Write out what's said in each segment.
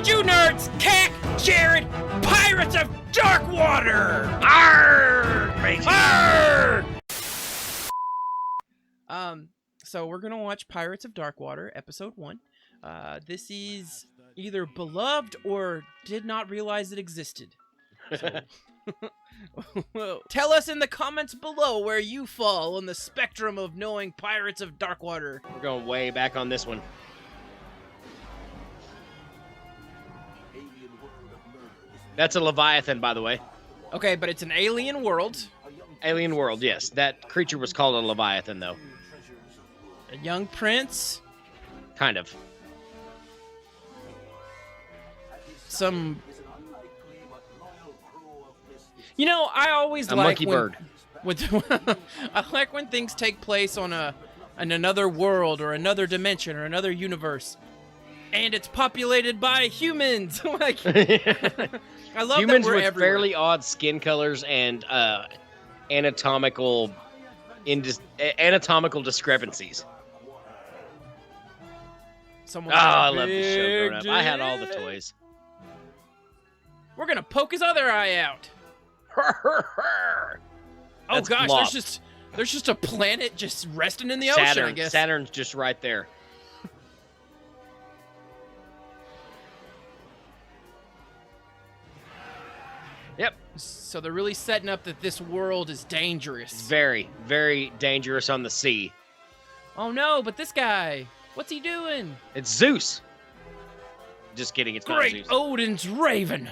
did you nerds, Cack, Jared, Pirates of Darkwater? Arr, matey. Arr! So we're gonna watch Pirates of Darkwater, episode 1. This is either beloved or did not realize it existed. So, well, tell us in the comments below where you fall on the spectrum of knowing Pirates of Darkwater. We're going way back on this one. That's a Leviathan, by the way. Okay, but it's an alien world. Alien world, yes. That creature was called a Leviathan, though. A young prince. Kind of. Some... You know, I always a like monkey bird. I like when things take place on in another world or another dimension or another universe, and it's populated by humans. Like, I love humans that we're with everywhere. fairly odd skin colors and anatomical discrepancies. Someone I love this show growing up. I had all the toys. We're gonna poke his other eye out. Oh That's gosh, Bluff. there's just a planet just resting in the ocean, I guess. Saturn's just right there. Yep. So they're really setting up that this world is dangerous. It's very, very dangerous on the sea. Oh no, but this guy, what's he doing? It's Zeus. Just kidding, it's not Great Zeus. Odin's raven.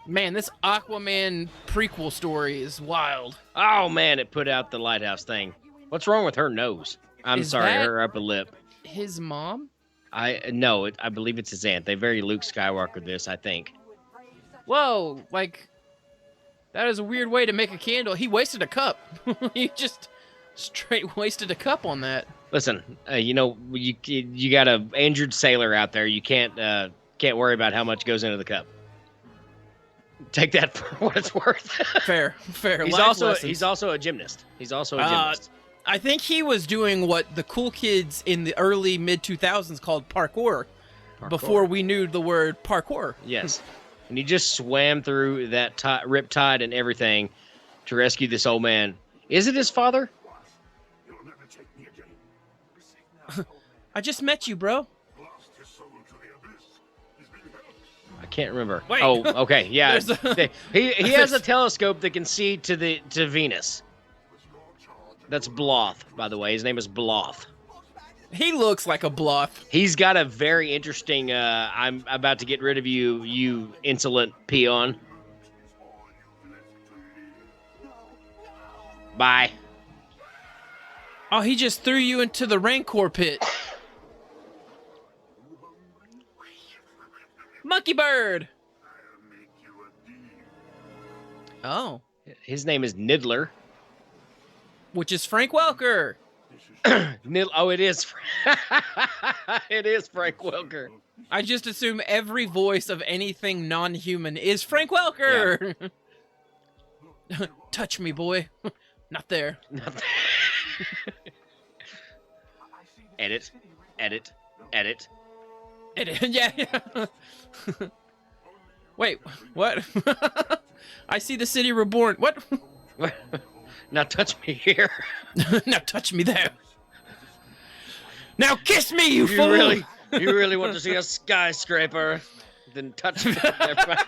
Man, this Aquaman prequel story is wild. Oh man, it put out the lighthouse thing. What's wrong with her nose? I'm Is sorry, that- her upper lip. His mom? I believe it's his aunt. They very Luke Skywalker this, I think. Whoa, like, that is a weird way to make a candle. He wasted a cup. He just straight wasted a cup on that. Listen, you got a injured sailor out there. You can't worry about how much goes into the cup. Take that for what it's worth. Fair. He's Life also lessons. a gymnast. He's also a gymnast. I think he was doing what the cool kids in the early mid-2000s called parkour. Before we knew the word parkour. Yes. And he just swam through that riptide and everything to rescue this old man. Is it his father? I just met you, bro. I can't remember. Wait. Oh, okay. Yeah. There's He has a telescope that can see to Venus. That's Bloth, by the way. His name is Bloth. He looks like a bluff. He's got a very interesting, I'm about to get rid of you, you insolent peon. Bye. Oh, he just threw you into the Rancor pit. Monkey bird. Oh. His name is Niddler. Which is Frank Welker. Oh, it is. It is Frank Welker. I just assume every voice of anything non-human is Frank Welker. Yeah. Touch me, boy. Not there. Edit. Yeah. Wait, what? I see the city reborn. What? Now touch me here. Now touch me there. Now kiss me, you fool! You really want to see a skyscraper? Then touch me there.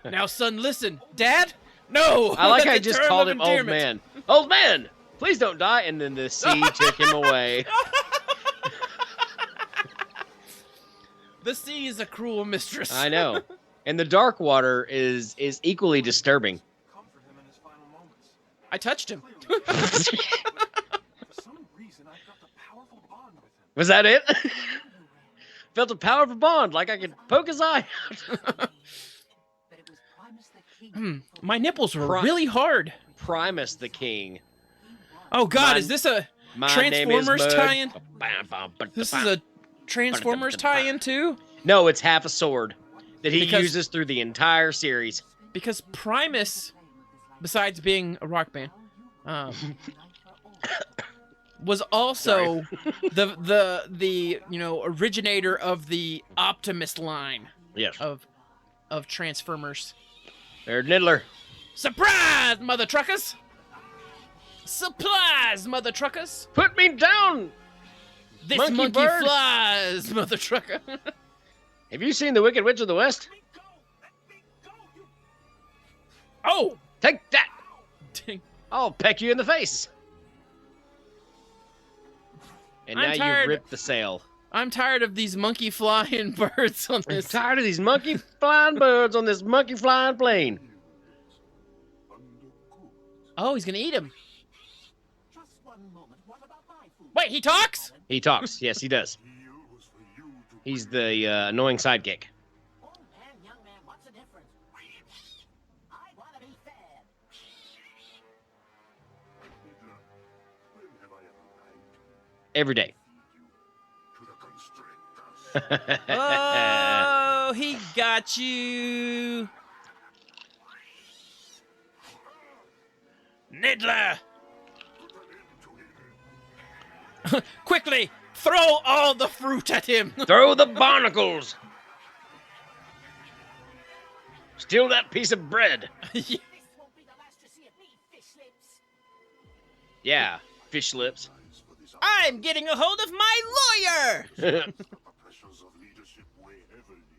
Now, son, listen. Dad? No! I like how I That's a just term called of him old endearment. man. Old man! Please don't die. And then the sea took him away. The sea is a cruel mistress. I know. And the dark water is equally disturbing. I touched him. Was that it? Felt a powerful bond, like I could poke his eye out. My nipples were really hard. Primus the King. Oh God, is this a Transformers tie-in? This is a Transformers tie-in too? No, it's half a sword that he Because- uses through the entire series. because Primus, besides being a rock band, was also the originator of the Optimus line. Yes. Of Transformers. There's Niddler. Surprise, mother truckers! Supplies, mother truckers! Put me down! This Monkey monkey bird. flies, mother trucker. Have you seen The Wicked Witch of the West? Oh! Take that! Dang. I'll peck you in the face. And I'm now tired. you ripped the sail. I'm tired of these monkey flying birds on I'm this. tired of these monkey flying birds on this monkey flying plane. Oh, he's gonna eat him. Wait, he talks? He talks. Yes, he does. He's the annoying sidekick. Every day. Oh, he got you. Niddler! Quickly, throw all the fruit at him. Throw the barnacles. Steal that piece of bread. Yeah, fish lips. I'm getting a hold of my lawyer.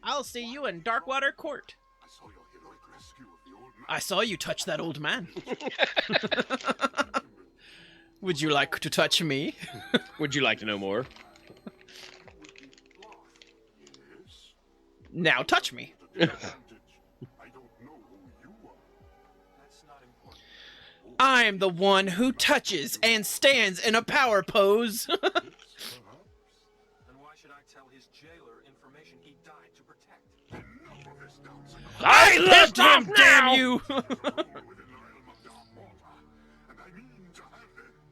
I'll see you in Darkwater Court. I saw you touch that old man. Would you like to touch me? Would you like to know more? Now touch me. I'm the one who touches and stands in a power pose. Then why should I tell his jailer information he died to protect? I loved him, damn you!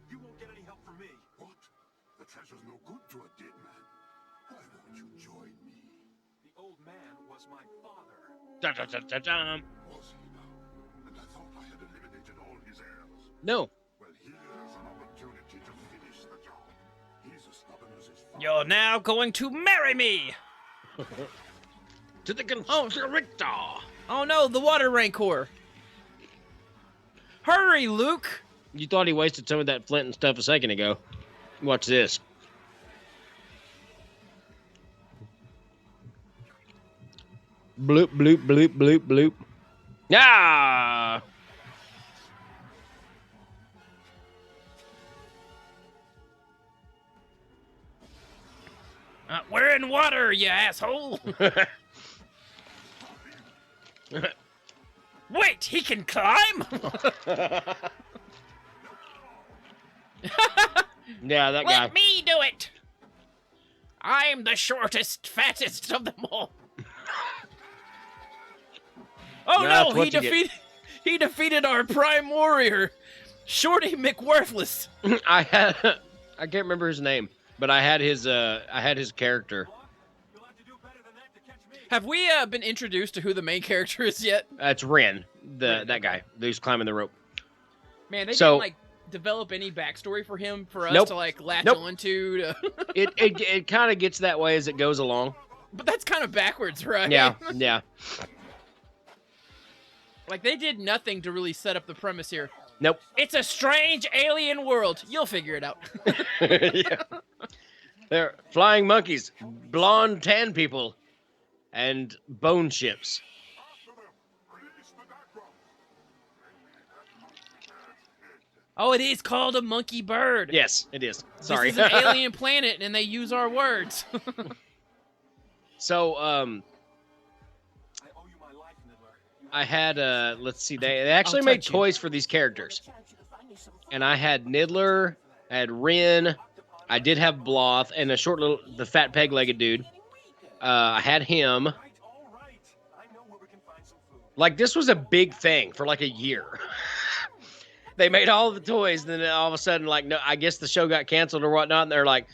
You won't get any help from me. What? The treasure's no good to a dead man. Why won't you join me? The old man was my father. Dun-dun-dun-dun-dun. Was he now? And I thought I had eliminated all his heirs. No. Well, here's an opportunity to finish the job. He's as stubborn as his father. You're now going to marry me! To the constrictor. Oh no, the water rancor! Hurry, Luke! You thought he wasted some of that flint and stuff a second ago. Watch this. Bloop, bloop, bloop, bloop, bloop. Ah! We're in water, you asshole! Wait, he can climb? Yeah, that guy. Let me do it! I'm the shortest, fattest of them all. Oh That's no, what you get. he defeated our prime warrior, Shorty McWorthless. I can't remember his name, but I had his character. You'll have to do better than that to catch me. Have we been introduced to who the main character is yet? It's Ren, that guy who's climbing the rope. Man, they So- didn't like develop any backstory for him for us Nope. to like latch Nope. onto. It kind of gets that way as it goes along. But that's kind of backwards, right? Yeah, yeah. Like they did nothing to really set up the premise here. Nope. It's a strange alien world. You'll figure it out. Yeah. They're flying monkeys, blonde tan people, and bone ships. Release the background. Oh, it is called a monkey bird. Yes, it is. Sorry. This is an alien planet, and they use our words. So, I owe you my life, Niddler. I had let's see, they actually I'll made touch you. toys for these characters, and I had Niddler, I had Ren, I did have Bloth, and the fat peg-legged dude. I had him. Right, all right. I know where we can find some food. Like, this was a big thing for like a year. They made all the toys, and then all of a sudden, like, no, I guess the show got canceled or whatnot, and they're like,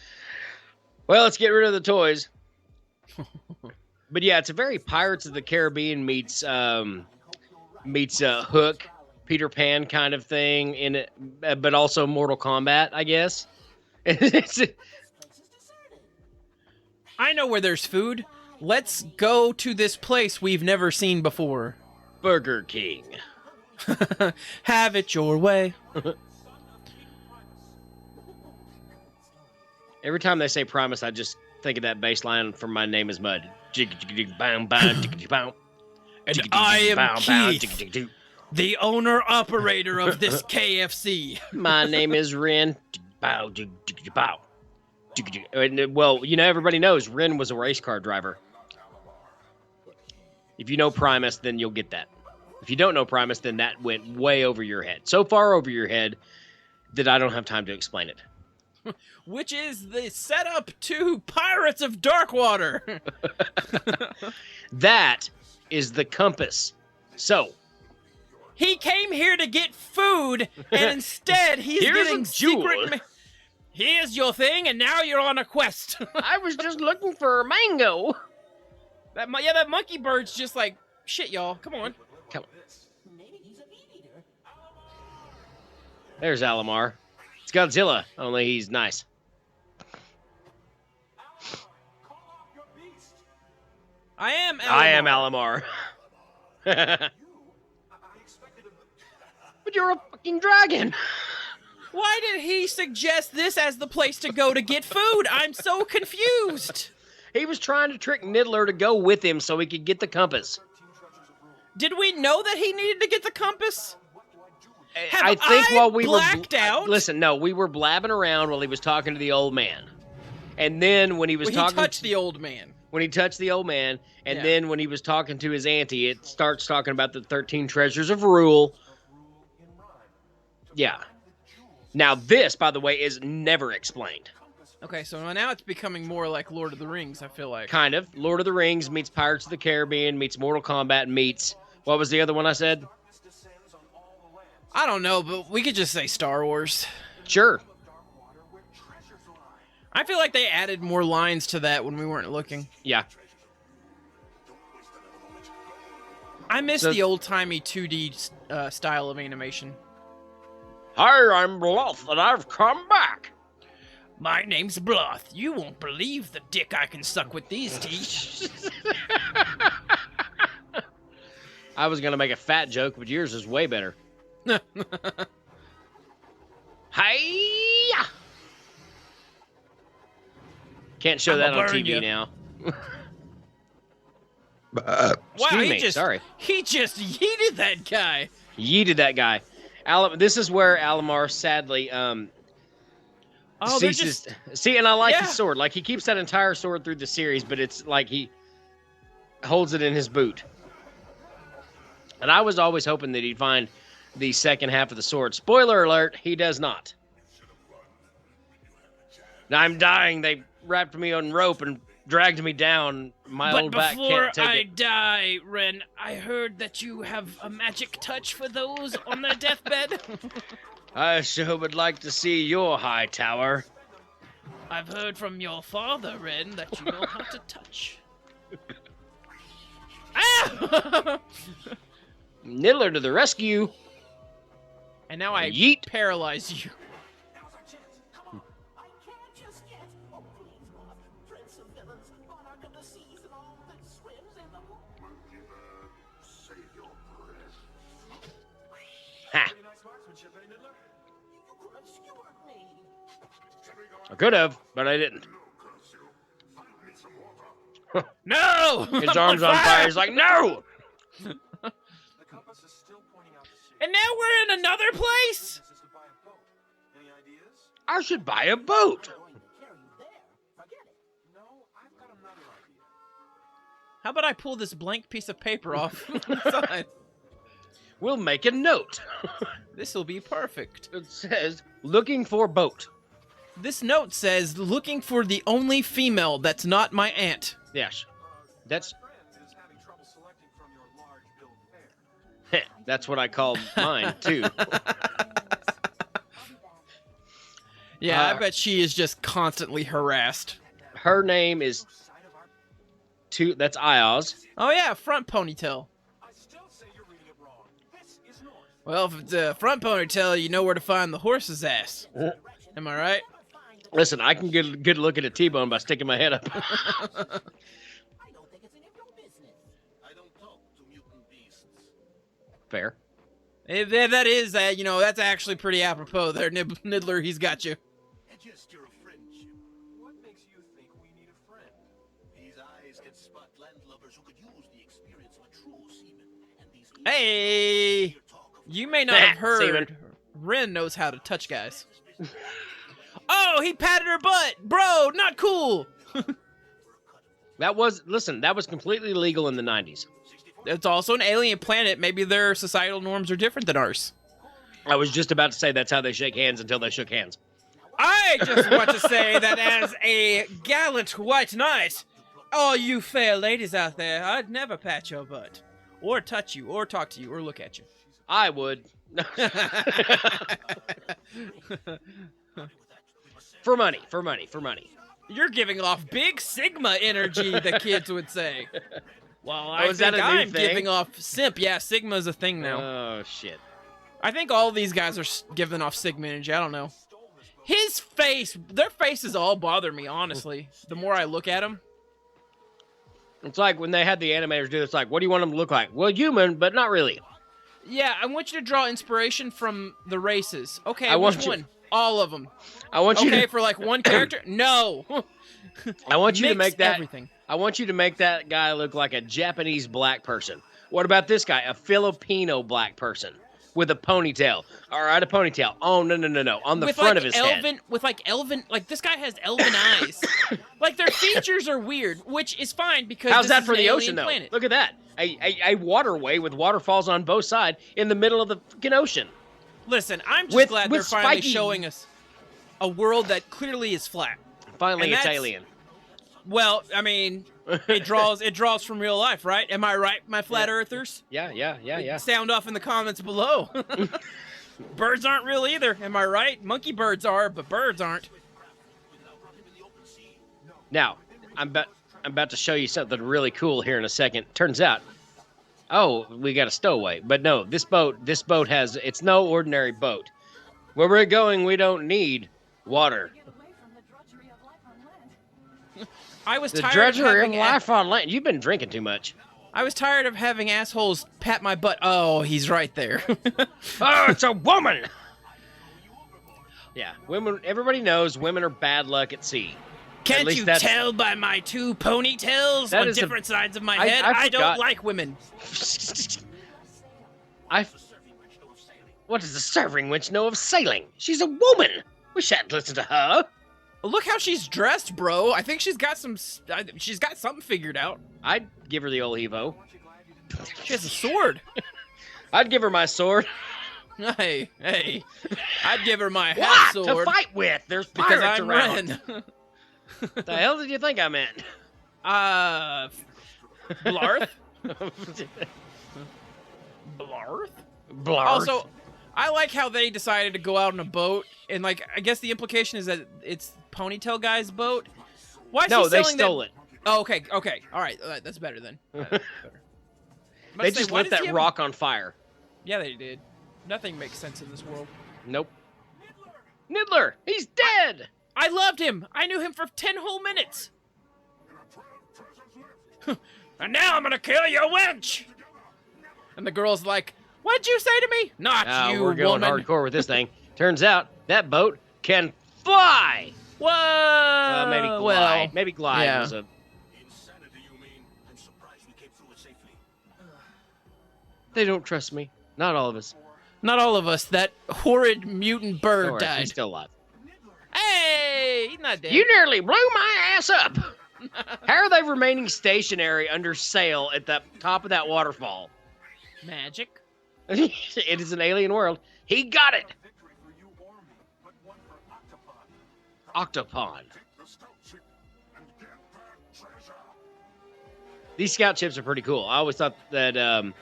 well, let's get rid of the toys. But yeah, it's a very Pirates of the Caribbean meets meets a Hook, Peter Pan kind of thing in it, but also Mortal Kombat, I guess. It's, I know where there's food. Let's go to this place we've never seen before. Burger King. Have it your way. Every time they say Primus, I just think of that bass line from My Name is Mud. And And I am Keith, the owner-operator of this KFC. My name is Ren. Bow. Well, you know, everybody knows Ren was a race car driver. If you know Primus, then you'll get that. If you don't know Primus, then that went way over your head. So far over your head that I don't have time to explain it. Which is the setup to Pirates of Darkwater. That is the compass. So, He came here to get food, and instead he's Here's getting a jewel. secret... Here's your thing, and now you're on a quest. I was just looking for a mango. that monkey bird's just like, shit, y'all, come on. Come on. There's Alamar. It's Godzilla, only he's nice. I am Alamar. I am Alamar. But you're a fucking dragon. Why did he suggest this as the place to go to get food? I'm so confused. He was trying to trick Niddler to go with him so he could get the compass. Did we know that he needed to get the compass? Have I think while we blacked out? Listen, no, we were blabbing around while he was talking to the old man. And then when he was When talking he touched the old man. when he touched the old man, and Yeah. then when he was talking to his auntie, it starts talking about the 13 treasures of rule. Yeah. Now this, by the way, is never explained. Okay, so now it's becoming more like Lord of the Rings, I feel like. Kind of. Lord of the Rings meets Pirates of the Caribbean meets Mortal Kombat meets... What was the other one I said? I don't know, but we could just say Star Wars. Sure. I feel like they added more lines to that when we weren't looking. Yeah. I miss So- the old-timey 2D style of animation. Hi, I'm Bluff, and I've come back. My name's Bloth. You won't believe the dick I can suck with these teeth. I was going to make a fat joke, but yours is way better. Hi! Can't show I'ma that on burn TV ya. now. Wow, Excuse me, sorry. He just yeeted that guy. Yeeted that guy. This is where Alamar sadly Oh, they're ceases. just... See, and I like Yeah. his sword. Like, he keeps that entire sword through the series, but it's like he holds it in his boot. And I was always hoping that he'd find the second half of the sword. Spoiler alert, he does not. I'm dying. They wrapped me on rope and dragged me down. My But old back before can't take I it. die, Ren, I heard that you have a magic touch for those on their deathbed. I sure would like to see your high tower. I've heard from your father, Ren, that you know how to touch. Ah! Niddler to the rescue. And now I Yeet. paralyze you. Save your breath. Ha! Nice marksmanship, eh, Niddler? I could have, but I didn't. Curse you. I need some water. No! His I'm arm's on fire. He's like, no! The compass is still pointing out to sea. And now we're in another place? This is to buy a boat. Any ideas? I should buy a boat. No, I've got another idea. How about I pull this blank piece of paper off the side? We'll make a note. This'll be perfect. It says, looking for boat. This note says, looking for the only female that's not my aunt. Yes. That's Friend is having trouble selecting from your large bill fare. that's what I called mine, too. Yeah, I Uh, bet she is just constantly harassed. Her name is that's Ioz. Oh yeah, front ponytail. I still say you're reading it wrong. Well, if it's a front ponytail, you know where to find the horse's ass. Am I right? Listen, I can get a good look at a T-bone by sticking my head up. I don't think it's any of your business. I don't talk to mutant beasts. Fair. That is, that's actually pretty apropos there, Niddler. He's got you. A gesture of friendship. What makes you think we need a friend? These eyes can spot landlubbers who could use the experience of a true seaman. And these Hey, ears talk of you may not have heard. Seaman. Ren knows how to touch guys. Oh, he patted her butt, bro. Not cool. That was completely legal in the 90s. It's also an alien planet. Maybe their societal norms are different than ours. I was just about to say that's how they shake hands until they shook hands. I just want to say that as a gallant white knight, all you fair ladies out there, I'd never pat your butt, or touch you, or talk to you, or look at you. I would. For money. You're giving off big Sigma energy, the kids would say. Well, I is that think a new I'm thing? giving off simp. Yeah, Sigma's a thing now. Oh, shit. I think all these guys are giving off Sigma energy. I don't know. His face, their faces all bother me, honestly. The more I look at them. It's like when they had the animators do this, like, what do you want them to look like? Well, human, but not really. Yeah, I want you to draw inspiration from the races. Okay, I want which you- one? All of them. I want you Okay, to, for like one character? No. I want you to Mix make that everything. I want you to make that guy look like a Japanese black person. What about this guy? A Filipino black person with a ponytail. All right, a ponytail. Oh, no. On the With front like of his elven, head. with like elven, like this guy has elven eyes. Like their features are weird, which is fine because How's this that is for an the alien ocean, though? planet. Look at that. A waterway with waterfalls on both sides in the middle of the fucking ocean. Listen, I'm just With- glad with they're finally spiky- showing us a world that clearly is flat. Finally, And it's that's- alien. Well, I mean, it draws from real life, right? Am I right, my flat earthers? Yeah. Sound off in the comments below. Birds aren't real either, am I right? Monkey birds are, but birds aren't. Now, I'm about to show you something really cool here in a second. Turns out, oh, we got a stowaway. But no, this boat it's no ordinary boat. Where we're going, we don't need water. Get away from the drudgery of life on land. I was The tired drudgery of of having life on land. You've been drinking too much. I was tired of having assholes pat my butt. Oh, he's right there. Oh, it's a woman. Yeah, women. Everybody knows women are bad luck at sea. Can't least you that's- tell by my two ponytails That on is a- different sides of my I- head? I I don't forgot. like women. What does the serving wench know of sailing? She's a woman. We shan't listen to her. Look how she's dressed, bro. I think she's got something figured out. I'd give her the old Evo. She has a sword. I'd give her my sword. Hey, I'd give her my What half to sword fight with? There's because pirates I'm around. Ren. The hell did you think I meant? Blarth? Blarth? Blarth. Also, I like how they decided to go out on a boat, and like I guess the implication is that it's Ponytail Guy's boat. Why is no, he they selling stole that? it. Oh, okay, all right, that's better then. Better. They just lit that rock on fire. Yeah, they did. Nothing makes sense in this world. Nope. Niddler, he's dead. I loved him. I knew him for 10 whole minutes. And now I'm gonna kill your wench. And the girl's like, "What'd you say to me?" Not you, We're going woman. hardcore with this thing. Turns out that boat can fly. Whoa. Maybe glide. Well, Maybe glide yeah. was a. Insanity, you mean? I'm surprised we came through it safely. They don't trust me. Not all of us. not all of us. That horrid mutant bird Don't worry, died. he's still alive. Hey, he's not dead. You nearly blew my ass up. How are they remaining stationary under sail at the top of that waterfall? Magic. It is an alien world. He got it. Victory for you or me, but one for Octopod. Octopod. The scout ship and get that treasure. These scout ships are pretty cool. I always thought that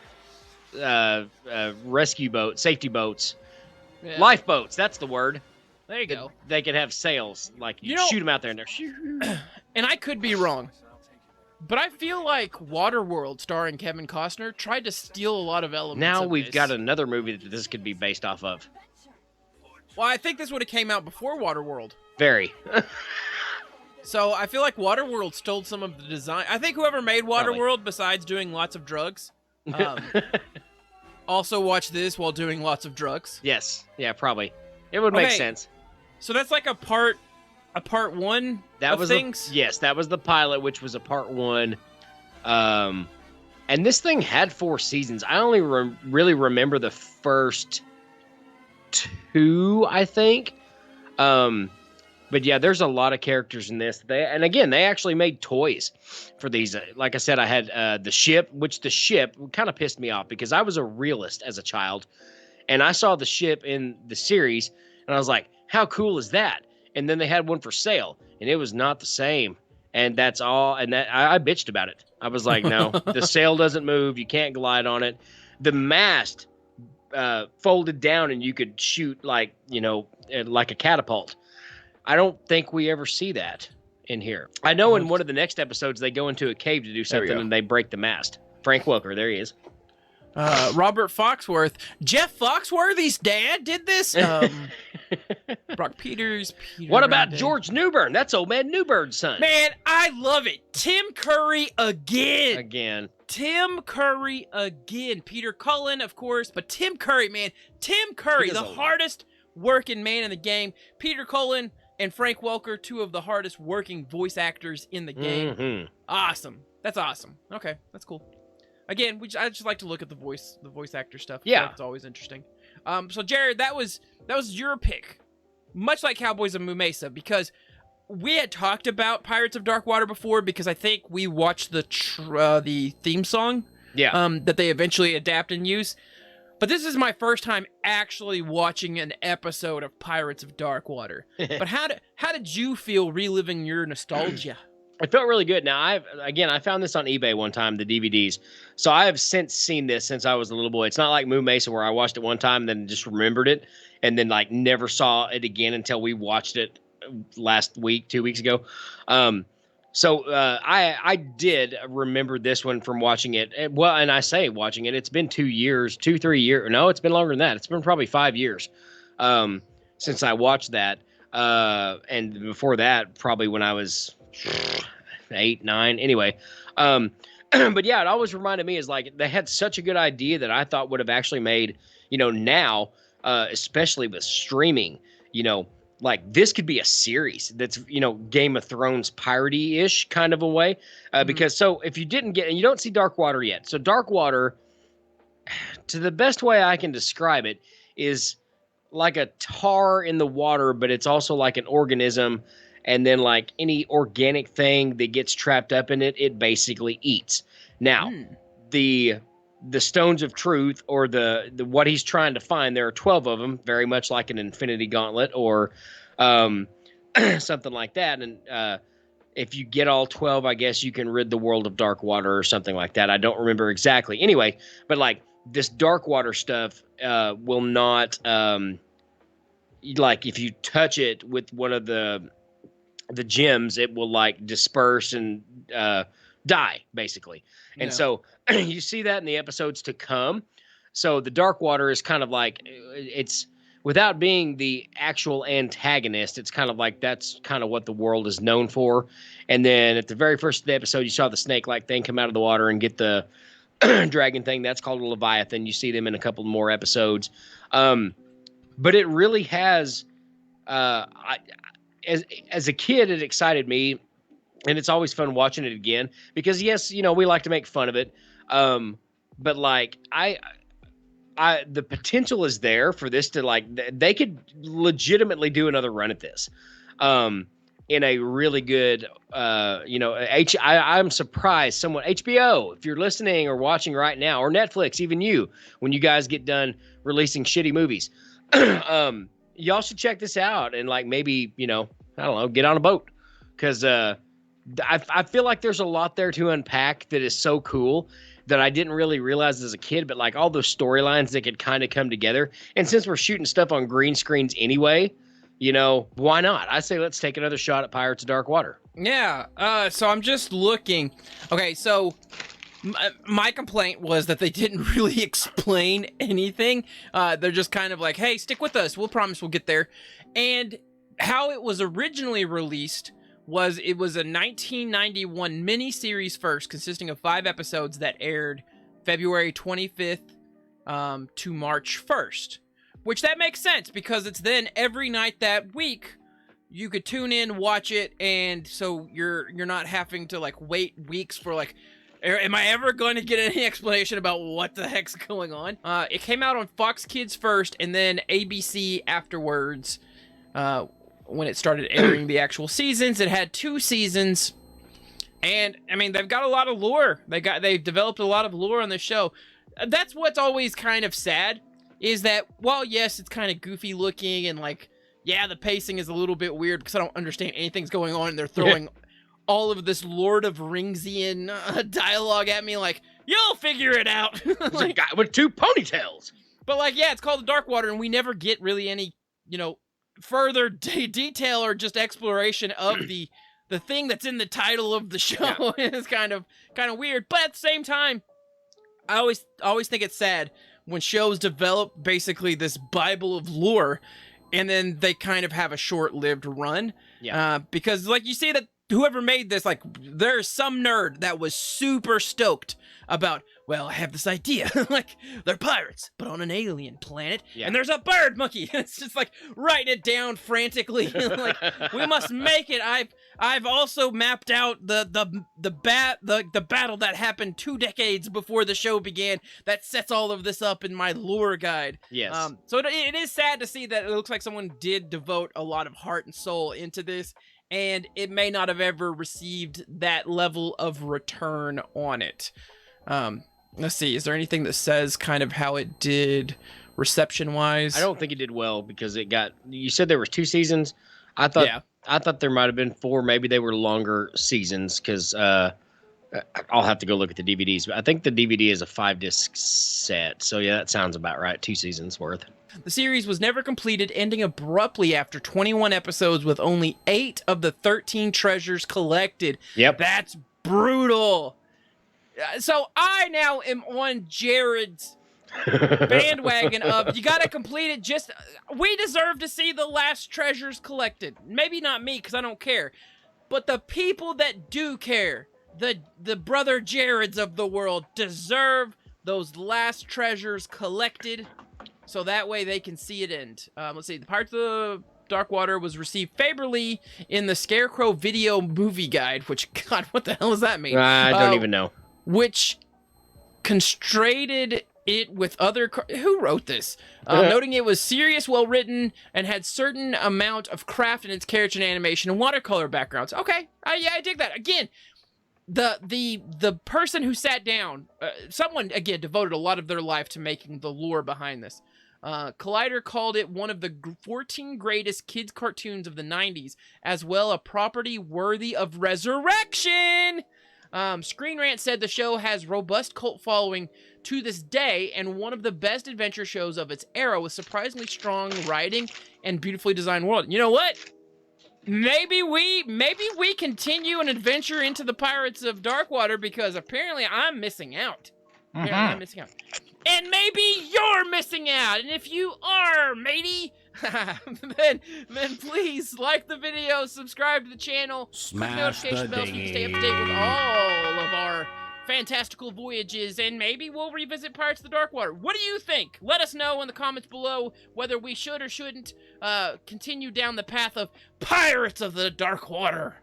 rescue boats, safety boats, Yeah. lifeboats, that's the word. There you go. They could have sails. Like you, You know- shoot them out there and they're shoo. And I could be wrong, But I feel like Waterworld, starring Kevin Costner, tried to steal a lot of elements. Now of we've this. got another movie that this could be based off of. Well, I think this would have came out before Waterworld. Very. So I feel like Waterworld stole some of the design. I think whoever made Probably. Waterworld, besides doing lots of drugs, also watched this while doing lots of drugs. Yes. Yeah, probably. It would make Okay. sense. So that's like a part one That of was things. yes, that was the pilot, which was a part 1. And this thing had 4 seasons. I only really remember the first 2, I think. But yeah, there's a lot of characters in this. They actually made toys for these. Like I said, I had the ship, which the ship kind of pissed me off because I was a realist as a child, and I saw the ship in the series, and I was like, "How cool is that?" And then they had one for sale, and it was not the same. And that's all. And that I bitched about it. I was like, "No, the sail doesn't move. You can't glide on it. The mast folded down, and you could shoot like a catapult." I don't think we ever see that in here. I know in one of the next episodes they go into a cave to do something and they break the mast. Frank Welker, there he is. Robert Foxworth. Jeff Foxworthy's dad did this? Brock Peters. Peter What about Radek. George Newbern? That's old man Newbern's son. Man, I love it. Tim Curry again. Again. Tim Curry again. Peter Cullen, of course, but Tim Curry, man. Tim Curry, He does the a lot. hardest working man in the game. Peter Cullen and Frank Welker, 2 of the hardest working voice actors in the game. Mm-hmm. Awesome. That's awesome. Okay, that's cool. Again, I just like to look at the voice actor stuff. Yeah. It's always interesting. So Jared, that was your pick. Much like Cowboys of Moo Mesa, because we had talked about Pirates of Dark Water before, because I think we watched the theme song that they eventually adapt and use. But this is my first time actually watching an episode of Pirates of Dark Water. But how did you feel reliving your nostalgia? It felt really good. Now, I found this on eBay one time, the DVDs. So I have since seen this since I was a little boy. It's not like Moo Mesa where I watched it one time and then just remembered it and then like never saw it again until we watched it last week, 2 weeks ago. So I did remember this one from watching it. Well, and I say watching it, it's been 3 years. No, it's been longer than that. It's been probably 5 years since I watched that. And before that, probably when I was 8, 9. Anyway, but yeah, it always reminded me is like they had such a good idea that I thought would have actually made, now, especially with streaming, like this could be a series that's, Game of Thrones piratey-ish kind of a way. Because so if you didn't get, and you don't see Dark Water yet. So Dark Water, to the best way I can describe it, is like a tar in the water, but it's also like an organism. And then like any organic thing that gets trapped up in it, it basically eats. Now, the stones of truth, or the what he's trying to find, there are 12 of them, very much like an Infinity Gauntlet or something like that. And if you get all 12, I guess you can rid the world of Dark Water or something like that. I don't remember exactly. Anyway, but like this Dark Water stuff will not, like if you touch it with one of the gems, it will like disperse and die basically. And so you see that in the episodes to come. So the Dark Water is kind of like, it's without being the actual antagonist, it's kind of like that's kind of what the world is known for. And then at the very first of the episode, you saw the snake-like thing come out of the water and get the dragon thing. That's called a Leviathan. You see them in a couple more episodes. But it really has, as a kid, it excited me, and it's always fun watching it again because yes, we like to make fun of it. But like the potential is there for this to like, they could legitimately do another run at this, in a really good, I'm surprised someone, HBO, if you're listening or watching right now, or Netflix, even you, when you guys get done releasing shitty movies, y'all should check this out and like maybe, I don't know, get on a boat. Cause, I feel like there's a lot there to unpack that is so cool that I didn't really realize as a kid, but like all those storylines that could kind of come together. And since we're shooting stuff on green screens anyway, why not? I say, let's take another shot at Pirates of Dark Water. Yeah. So I'm just looking. Okay. So my complaint was that they didn't really explain anything. They're just kind of like, hey, stick with us. We'll promise we'll get there. And how it was originally released was it was a 1991 miniseries first, consisting of 5 episodes that aired February 25th to March 1st. Which that makes sense because it's then every night that week you could tune in, watch it, and so you're not having to like wait weeks for like, am I ever going to get any explanation about what the heck's going on? It came out on Fox Kids first, and then ABC afterwards. When it started airing the actual seasons, it had 2 seasons, and I mean they've got a lot of lore. They've developed a lot of lore on the show. That's what's always kind of sad, is that while yes, it's kind of goofy looking and like yeah, the pacing is a little bit weird because I don't understand anything's going on, and they're throwing all of this Lord of Ringsian dialogue at me like, you'll figure it out. Like, a guy with 2 ponytails. But like, yeah, it's called the Dark Water, and we never get really any, further detail or just exploration of the thing that's in the title of the show. Yeah. It's kind of weird. But at the same time, I always think it's sad when shows develop basically this Bible of lore, and then they kind of have a short-lived run. Yeah. Because like you see that whoever made this, like, there's some nerd that was super stoked about, well, I have this idea. Like, they're pirates, but on an alien planet, and there's a bird monkey. It's just like writing it down frantically. Like, we must make it. I've also mapped out the battle that happened 2 decades before the show began that sets all of this up in my lore guide. Yes. So it is sad to see that it looks like someone did devote a lot of heart and soul into this, and it may not have ever received that level of return on it. Let's see, is there anything that says kind of how it did reception-wise? I don't think it did well because you said there was 2 seasons. I thought there might have been 4. Maybe they were longer seasons because I'll have to go look at the DVDs. But I think the DVD is a 5-disc set. So yeah, that sounds about right. 2 seasons worth. The series was never completed, ending abruptly after 21 episodes with only 8 of the 13 treasures collected. Yep. That's brutal. So I now am on Jared's bandwagon of, you gotta complete it. Just, we deserve to see the last treasures collected. Maybe not me, because I don't care. But the people that do care, the brother Jareds of the world, deserve those last treasures collected, so that way they can see it end. Let's see, the Pirates of the Dark Water was received favorably in the Scarecrow Video Movie Guide, which, God, what the hell does that mean? I don't even know. Which constrated it with other... Who wrote this? Noting it was serious, well-written, and had certain amount of craft in its character and animation and watercolor backgrounds. Okay, yeah, I dig that. Again, the person who sat down, someone, again, devoted a lot of their life to making the lore behind this. Collider called it one of the 14 greatest kids' cartoons of the 90s, as well a property worthy of resurrection. Screen Rant said the show has robust cult following to this day and one of the best adventure shows of its era with surprisingly strong writing and beautifully designed world. You know what? Maybe we continue an adventure into the Pirates of Darkwater because apparently I'm missing out. Apparently I'm missing out. And maybe you're missing out. And if you are, matey, then please like the video, subscribe to the channel, smash the notification bell so you can stay up to date with all of our fantastical voyages, and maybe we'll revisit Pirates of the Darkwater. What do you think? Let us know in the comments below whether we should or shouldn't continue down the path of Pirates of the Darkwater.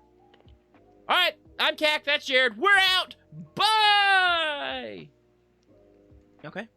All right, I'm Cac, that's Jared. We're out. Bye! Okay.